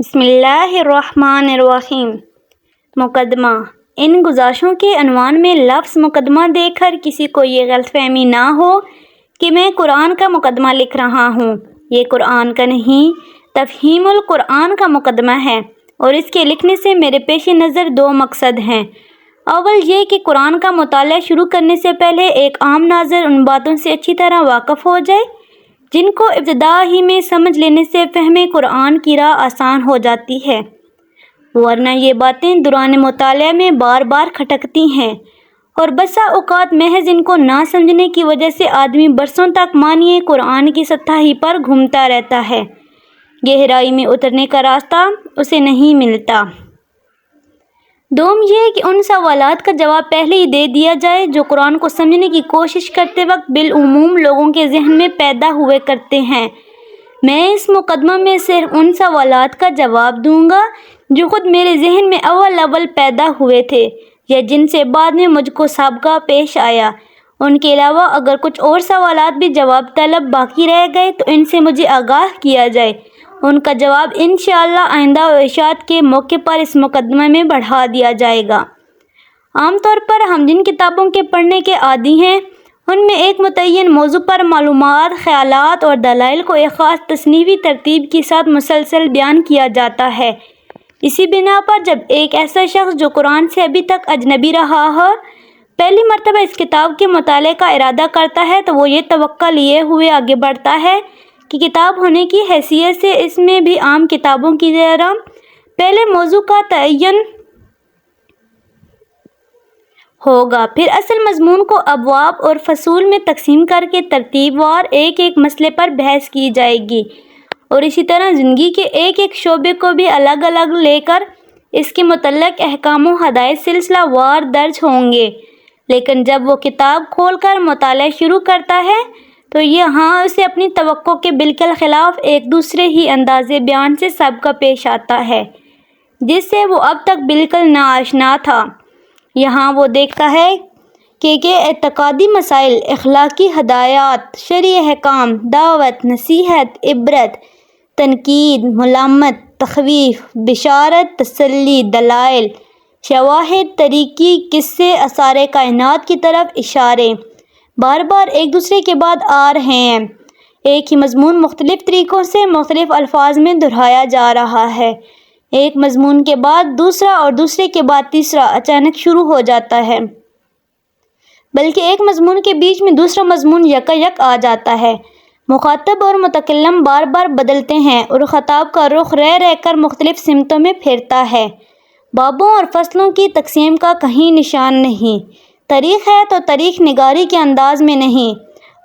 بسم اللہ الرحمن الرحیم۔ مقدمہ۔ ان گزارشوں کے عنوان میں لفظ مقدمہ دیکھ کر کسی کو یہ غلط فہمی نہ ہو کہ میں قرآن کا مقدمہ لکھ رہا ہوں۔ یہ قرآن کا نہیں، تفہیم القرآن کا مقدمہ ہے، اور اس کے لکھنے سے میرے پیش نظر دو مقصد ہیں۔ اول یہ کہ قرآن کا مطالعہ شروع کرنے سے پہلے ایک عام ناظر ان باتوں سے اچھی طرح واقف ہو جائے جن کو ابتدا ہی میں سمجھ لینے سے فہم قرآن کی راہ آسان ہو جاتی ہے، ورنہ یہ باتیں دوران مطالعہ میں بار بار کھٹکتی ہیں، اور بسا اوقات محض ان کو نہ سمجھنے کی وجہ سے آدمی برسوں تک معنی قرآن کی سطح ہی پر گھومتا رہتا ہے، گہرائی میں اترنے کا راستہ اسے نہیں ملتا۔ دوم یہ کہ ان سوالات کا جواب پہلے ہی دے دیا جائے جو قرآن کو سمجھنے کی کوشش کرتے وقت بالعموم لوگوں کے ذہن میں پیدا ہوئے کرتے ہیں۔ میں اس مقدمہ میں صرف ان سوالات کا جواب دوں گا جو خود میرے ذہن میں اول پیدا ہوئے تھے یا جن سے بعد میں مجھ کو سابقہ پیش آیا۔ ان کے علاوہ اگر کچھ اور سوالات بھی جواب طلب باقی رہ گئے تو ان سے مجھے آگاہ کیا جائے، ان کا جواب انشاءاللہ آئندہ اشاعت کے موقع پر اس مقدمہ میں بڑھا دیا جائے گا۔ عام طور پر ہم جن کتابوں کے پڑھنے کے عادی ہیں ان میں ایک متعین موضوع پر معلومات، خیالات اور دلائل کو ایک خاص تصنیفی ترتیب کے ساتھ مسلسل بیان کیا جاتا ہے۔ اسی بنا پر جب ایک ایسا شخص جو قرآن سے ابھی تک اجنبی رہا ہو پہلی مرتبہ اس کتاب کے مطالعے کا ارادہ کرتا ہے تو وہ یہ توقع لیے ہوئے آگے بڑھتا ہے کہ کتاب ہونے کی حیثیت سے اس میں بھی عام کتابوں کی طرح پہلے موضوع کا تعین ہوگا، پھر اصل مضمون کو ابواب اور فصول میں تقسیم کر کے ترتیب وار ایک ایک مسئلے پر بحث کی جائے گی، اور اسی طرح زندگی کے ایک ایک شعبے کو بھی الگ الگ لے کر اس کے متعلق احکام و ہدایت سلسلہ وار درج ہوں گے۔ لیکن جب وہ کتاب کھول کر مطالعہ شروع کرتا ہے تو یہاں اسے اپنی توقع کے بالکل خلاف ایک دوسرے ہی انداز بیان سے سابقہ پیش آتا ہے جس سے وہ اب تک بالکل ناآشنا تھا۔ یہاں وہ دیکھتا ہے کہ اعتقادی مسائل، اخلاقی ہدایات، شرعی احکام، دعوت، نصیحت، عبرت، تنقید، ملامت، تخویف، بشارت، تسلی، دلائل، شواہد، طریقی، قصے، آثار کائنات کی طرف اشارے بار بار ایک دوسرے کے بعد آ رہے ہیں۔ ایک ہی مضمون مختلف طریقوں سے مختلف الفاظ میں دہرایا جا رہا ہے، ایک مضمون کے بعد دوسرا اور دوسرے کے بعد تیسرا اچانک شروع ہو جاتا ہے، بلکہ ایک مضمون کے بیچ میں دوسرا مضمون یکایک آ جاتا ہے۔ مخاطب اور متکلم بار بار بدلتے ہیں اور خطاب کا رخ رہ رہ کر مختلف سمتوں میں پھرتا ہے۔ بابوں اور فصلوں کی تقسیم کا کہیں نشان نہیں، تاریخ ہے تو تاریخ نگاری کے انداز میں نہیں،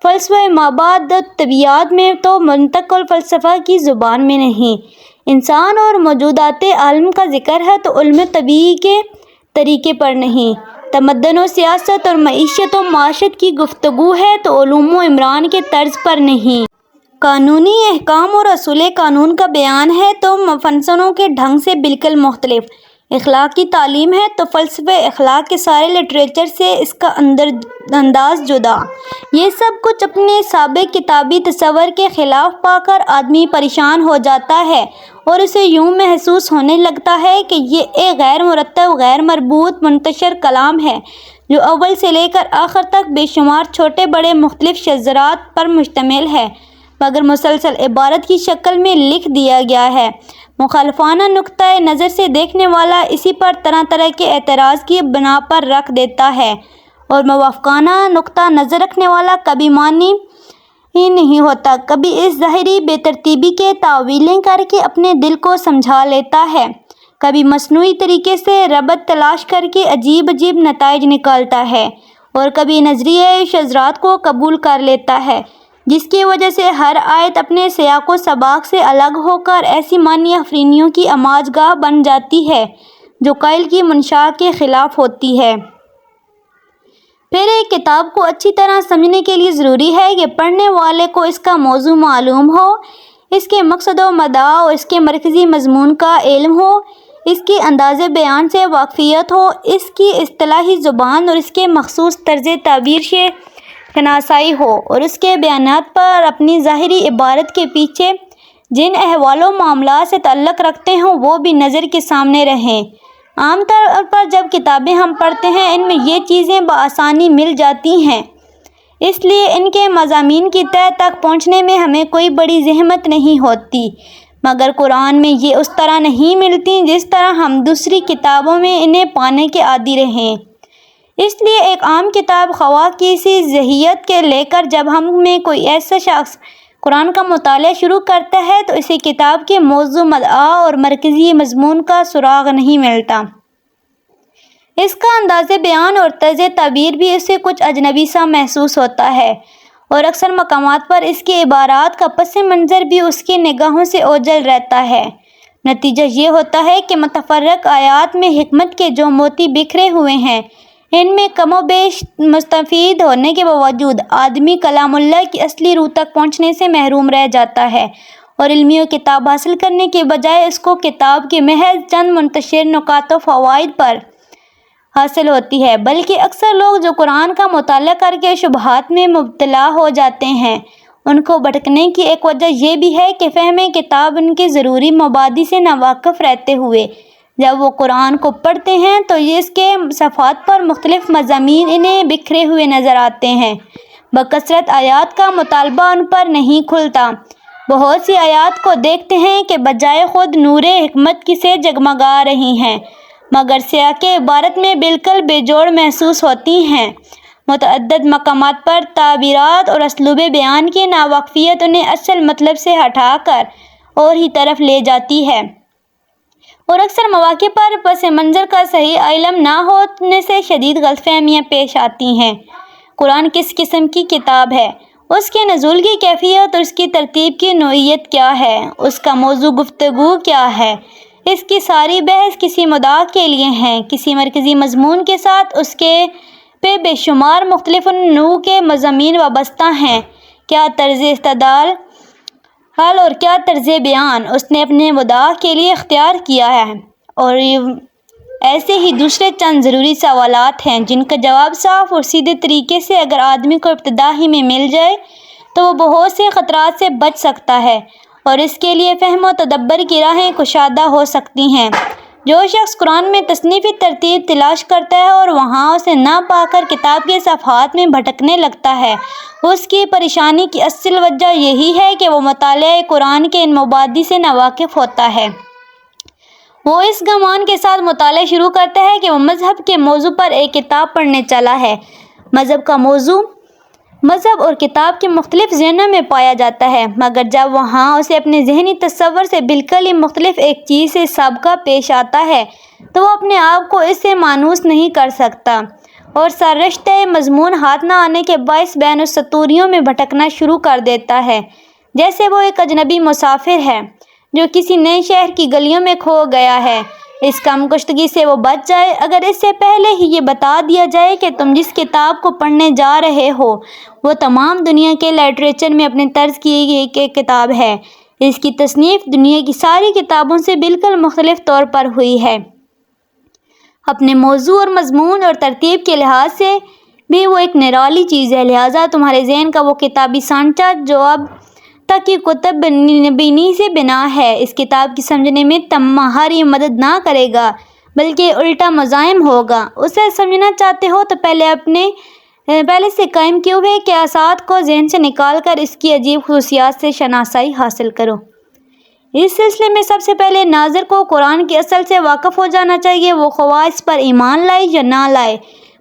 فلسفہ مابعد طبیعیات میں تو منطق الفلسفہ کی زبان میں نہیں، انسان اور موجودات عالم کا ذکر ہے تو علم طبیعی کے طریقے پر نہیں، تمدن و سیاست اور معیشت و معاشت کی گفتگو ہے تو علوم و عمران کے طرز پر نہیں، قانونی احکام اور اصول قانون کا بیان ہے تو فنسنوں کے ڈھنگ سے بالکل مختلف، اخلاق کی تعلیم ہے تو فلسفہ اخلاق کے سارے لٹریچر سے اس کا انداز جدا۔ یہ سب کچھ اپنے سابق کتابی تصور کے خلاف پا کر آدمی پریشان ہو جاتا ہے اور اسے یوں محسوس ہونے لگتا ہے کہ یہ ایک غیر مرتب، غیر مربوط، منتشر کلام ہے جو اول سے لے کر آخر تک بے شمار چھوٹے بڑے مختلف شذرات پر مشتمل ہے مگر مسلسل عبارت کی شکل میں لکھ دیا گیا ہے۔ مخالفانہ نقطۂ نظر سے دیکھنے والا اسی پر طرح طرح کے اعتراض کی بنا پر رکھ دیتا ہے اور موافقانہ نقطہ نظر رکھنے والا کبھی مانی ہی نہیں ہوتا، کبھی اس ظاہری بے ترتیبی کے تاویلیں کر کے اپنے دل کو سمجھا لیتا ہے، کبھی مصنوعی طریقے سے ربط تلاش کر کے عجیب عجیب نتائج نکالتا ہے، اور کبھی نظریہ شذرات کو قبول کر لیتا ہے جس کی وجہ سے ہر آیت اپنے سیاق و سباق سے الگ ہو کر ایسی معنی افرینیوں کی آماج گاہ بن جاتی ہے جو قائل کی منشا کے خلاف ہوتی ہے۔ پھر ایک کتاب کو اچھی طرح سمجھنے کے لیے ضروری ہے کہ پڑھنے والے کو اس کا موضوع معلوم ہو، اس کے مقصد و مدعا اور اس کے مرکزی مضمون کا علم ہو، اس کی انداز بیان سے واقفیت ہو، اس کی اصطلاحی زبان اور اس کے مخصوص طرز تعبیر سے شناسائی ہو، اور اس کے بیانات پر اپنی ظاہری عبارت کے پیچھے جن احوال و معاملات سے تعلق رکھتے ہوں وہ بھی نظر کے سامنے رہیں۔ عام طور پر جب کتابیں ہم پڑھتے ہیں ان میں یہ چیزیں بآسانی مل جاتی ہیں، اس لیے ان کے مضامین کی تہہ تک پہنچنے میں ہمیں کوئی بڑی زحمت نہیں ہوتی، مگر قرآن میں یہ اس طرح نہیں ملتی جس طرح ہم دوسری کتابوں میں انہیں پانے کے عادی رہیں۔ اس لیے ایک عام کتاب خواہ کسی ذہیت کے لے کر جب ہم میں کوئی ایسا شخص قرآن کا مطالعہ شروع کرتا ہے تو اسے کتاب کے موضوع، مدعا اور مرکزی مضمون کا سراغ نہیں ملتا۔ اس کا انداز بیان اور طرز تعبیر بھی اسے کچھ اجنبی سا محسوس ہوتا ہے، اور اکثر مقامات پر اس کی عبارات کا پس منظر بھی اس کی نگاہوں سے اوجھل رہتا ہے۔ نتیجہ یہ ہوتا ہے کہ متفرق آیات میں حکمت کے جو موتی بکھرے ہوئے ہیں، ان میں کم و بیش مستفید ہونے کے باوجود آدمی کلام اللہ کی اصلی روح تک پہنچنے سے محروم رہ جاتا ہے، اور علمی کتاب حاصل کرنے کے بجائے اس کو کتاب کے محض چند منتشر نکات و فوائد پر حاصل ہوتی ہے۔ بلکہ اکثر لوگ جو قرآن کا مطالعہ کر کے شبہات میں مبتلا ہو جاتے ہیں، ان کو بھٹکنے کی ایک وجہ یہ بھی ہے کہ فہم کتاب ان کے ضروری مبادی سے ناواقف رہتے ہوئے جب وہ قرآن کو پڑھتے ہیں تو یہ اس کے صفحات پر مختلف مضامین انہیں بکھرے ہوئے نظر آتے ہیں۔ بکثرت آیات کا مطالبہ ان پر نہیں کھلتا۔ بہت سی آیات کو دیکھتے ہیں کہ بجائے خود نور حکمت کی سے جگمگا رہی ہیں، مگر سیاق عبارت میں بالکل بے جوڑ محسوس ہوتی ہیں۔ متعدد مقامات پر تعبیرات اور اسلوب بیان کی ناواقفیت انہیں اصل مطلب سے ہٹا کر اور ہی طرف لے جاتی ہے، اور اکثر مواقع پر پس منظر کا صحیح علم نہ ہونے سے شدید غلط فہمیاں پیش آتی ہیں۔ قرآن کس قسم کی کتاب ہے؟ اس کے نزول کی کیفیت اور اس کی ترتیب کی نوعیت کیا ہے؟ اس کا موضوع گفتگو کیا ہے؟ اس کی ساری بحث کسی مدعا کے لیے ہے، کسی مرکزی مضمون کے ساتھ اس کے پہ بے شمار مختلف نوع کے مضامین وابستہ ہیں۔ کیا طرز استدلال اور کیا طرز بیان اس نے اپنے مدعا کے لیے اختیار کیا ہے؟ اور ایسے ہی دوسرے چند ضروری سوالات ہیں جن کا جواب صاف اور سیدھے طریقے سے اگر آدمی کو ابتدا ہی میں مل جائے تو وہ بہت سے خطرات سے بچ سکتا ہے، اور اس کے لیے فہم و تدبر کی راہیں کشادہ ہو سکتی ہیں۔ جو شخص قرآن میں تصنیفی ترتیب تلاش کرتا ہے اور وہاں اسے نہ پا کر کتاب کے صفحات میں بھٹکنے لگتا ہے، اس کی پریشانی کی اصل وجہ یہی ہے کہ وہ مطالعہ قرآن کے ان مبادی سے ناواقف ہوتا ہے۔ وہ اس گمان کے ساتھ مطالعہ شروع کرتا ہے کہ وہ مذہب کے موضوع پر ایک کتاب پڑھنے چلا ہے۔ مذہب کا موضوع مذہب اور کتاب کے مختلف ذہنوں میں پایا جاتا ہے، مگر جب وہاں اسے اپنے ذہنی تصور سے بالکل ہی مختلف ایک چیز سے سابقہ پیش آتا ہے تو وہ اپنے آپ کو اس سے مانوس نہیں کر سکتا، اور سررشتہ مضمون ہاتھ نہ آنے کے باعث بین السطوریوں میں بھٹکنا شروع کر دیتا ہے، جیسے وہ ایک اجنبی مسافر ہے جو کسی نئے شہر کی گلیوں میں کھو گیا ہے۔ اس کم کشتگی سے وہ بچ جائے اگر اس سے پہلے ہی یہ بتا دیا جائے کہ تم جس کتاب کو پڑھنے جا رہے ہو وہ تمام دنیا کے لٹریچر میں اپنے طرز کی ایک کتاب ہے۔ اس کی تصنیف دنیا کی ساری کتابوں سے بالکل مختلف طور پر ہوئی ہے۔ اپنے موضوع اور مضمون اور ترتیب کے لحاظ سے بھی وہ ایک نرالی چیز ہے، لہٰذا تمہارے ذہن کا وہ کتابی سانچہ جو اب تک کی کتب بینی سے بنا ہے اس کتاب کی سمجھنے میں تمہاری مدد نہ کرے گا بلکہ الٹا مزاحم ہوگا۔ اسے سمجھنا چاہتے ہو تو پہلے سے قائم کیے ہوئے قیاسات کو ذہن سے نکال کر اس کی عجیب خصوصیات سے شناسائی حاصل کرو۔ اس سلسلے میں سب سے پہلے ناظر کو قرآن کی اصل سے واقف ہو جانا چاہیے، وہ خواہ اس پر ایمان لائے یا نہ لائے،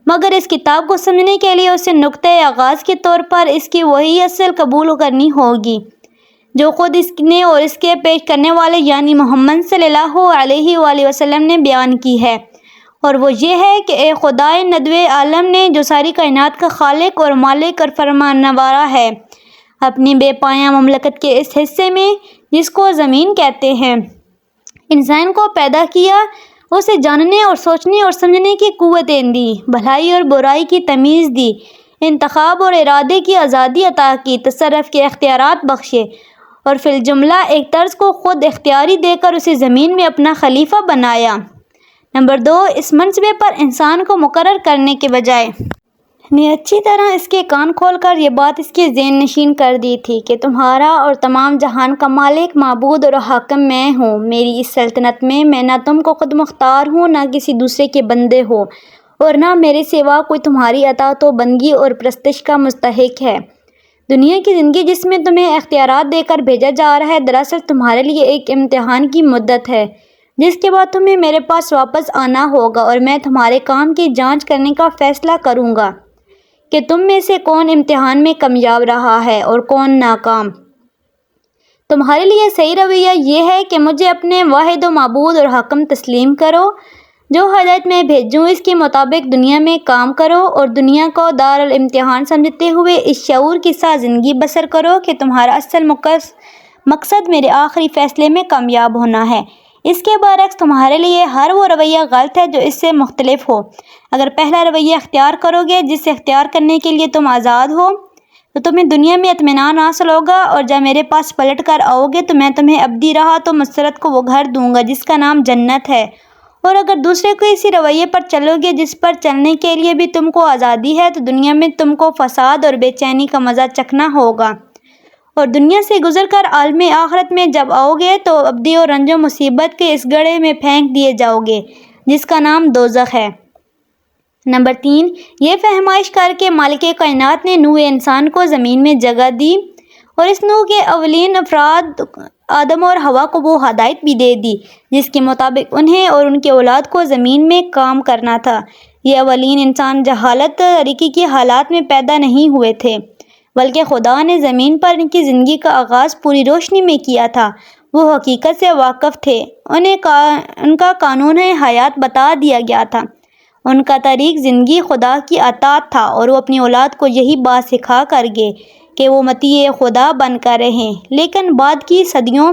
مگر اس کتاب کو سمجھنے کے لیے اسے نقطۂ آغاز کے طور پر اس کی وہی اصل قبول کرنی ہوگی جو خود اس نے اور اس کے پیش کرنے والے یعنی محمد صلی اللہ علیہ وآلہ وسلم نے بیان کی ہے، اور وہ یہ ہے کہ اے خدائے ندوِ عالم نے جو ساری کائنات کا خالق اور مالک اور فرمانروا ہے، اپنی بے پایہ مملکت کے اس حصے میں جس کو زمین کہتے ہیں انسان کو پیدا کیا، اسے جاننے اور سوچنے اور سمجھنے کی قوتیں دی، بھلائی اور برائی کی تمیز دی، انتخاب اور ارادے کی آزادی عطا کی، تصرف کے اختیارات بخشے، اور فی الجملہ ایک طرز کو خود اختیاری دے کر اسے زمین میں اپنا خلیفہ بنایا۔ نمبر 2، اس منصبے پر انسان کو مقرر کرنے کے بجائے نے اچھی طرح اس کے کان کھول کر یہ بات اس کے ذہن نشین کر دی تھی کہ تمہارا اور تمام جہان کا مالک، معبود اور حاکم میں ہوں۔ میری اس سلطنت میں نہ تم کو خود مختار ہوں، نہ کسی دوسرے کے بندے ہو، اور نہ میرے سوا کوئی تمہاری اطاعت و بندگی اور پرستش کا مستحق ہے۔ دنیا کی زندگی جس میں تمہیں اختیارات دے کر بھیجا جا رہا ہے، دراصل تمہارے لیے ایک امتحان کی مدت ہے، جس کے بعد تمہیں میرے پاس واپس آنا ہوگا اور میں تمہارے کام کی جانچ کرنے کا فیصلہ کروں گا کہ تم میں سے کون امتحان میں کامیاب رہا ہے اور کون ناکام۔ تمہارے لیے صحیح رویہ یہ ہے کہ مجھے اپنے واحد و معبود اور حاکم تسلیم کرو، جو ہدایت میں بھیجوں اس کے مطابق دنیا میں کام کرو، اور دنیا کو دارالامتحان سمجھتے ہوئے اس شعور کے ساتھ زندگی بسر کرو کہ تمہارا اصل مقصد میرے آخری فیصلے میں کامیاب ہونا ہے۔ اس کے برعکس تمہارے لیے ہر وہ رویہ غلط ہے جو اس سے مختلف ہو۔ اگر پہلا رویہ اختیار کرو گے جسے اختیار کرنے کے لیے تم آزاد ہو، تو تمہیں دنیا میں اطمینان حاصل ہوگا، اور جب میرے پاس پلٹ کر آؤ گے تو میں تمہیں ابدی راحت و مسرت کو وہ گھر دوں گا جس کا نام جنت ہے۔ اور اگر دوسرے کوئی اسی رویے پر چلو گے جس پر چلنے کے لیے بھی تم کو آزادی ہے، تو دنیا میں تم کو فساد اور بے چینی کا مزہ چکھنا ہوگا، اور دنیا سے گزر کر عالم آخرت میں جب آؤ گے تو ابدی اور رنج و مصیبت کے اس گڑھے میں پھینک دیے جاؤ گے جس کا نام دوزخ ہے۔ نمبر 3، یہ فہمائش کر کے مالک کائنات نے نوع انسان کو زمین میں جگہ دی، اور اس نوع کے اولین افراد آدم اور حوا کو وہ ہدایت بھی دے دی جس کے مطابق انہیں اور ان کی اولاد کو زمین میں کام کرنا تھا۔ یہ اولین انسان جہالت تاریکی کے حالات میں پیدا نہیں ہوئے تھے، بلکہ خدا نے زمین پر ان کی زندگی کا آغاز پوری روشنی میں کیا تھا۔ وہ حقیقت سے واقف تھے، انہیں ان کا قانون حیات بتا دیا گیا تھا، ان کا طریق زندگی خدا کی اطاعت تھا، اور وہ اپنی اولاد کو یہی بات سکھا کر گئے کہ وہ مطیع خدا بن کر رہیں۔ لیکن بعد کی صدیوں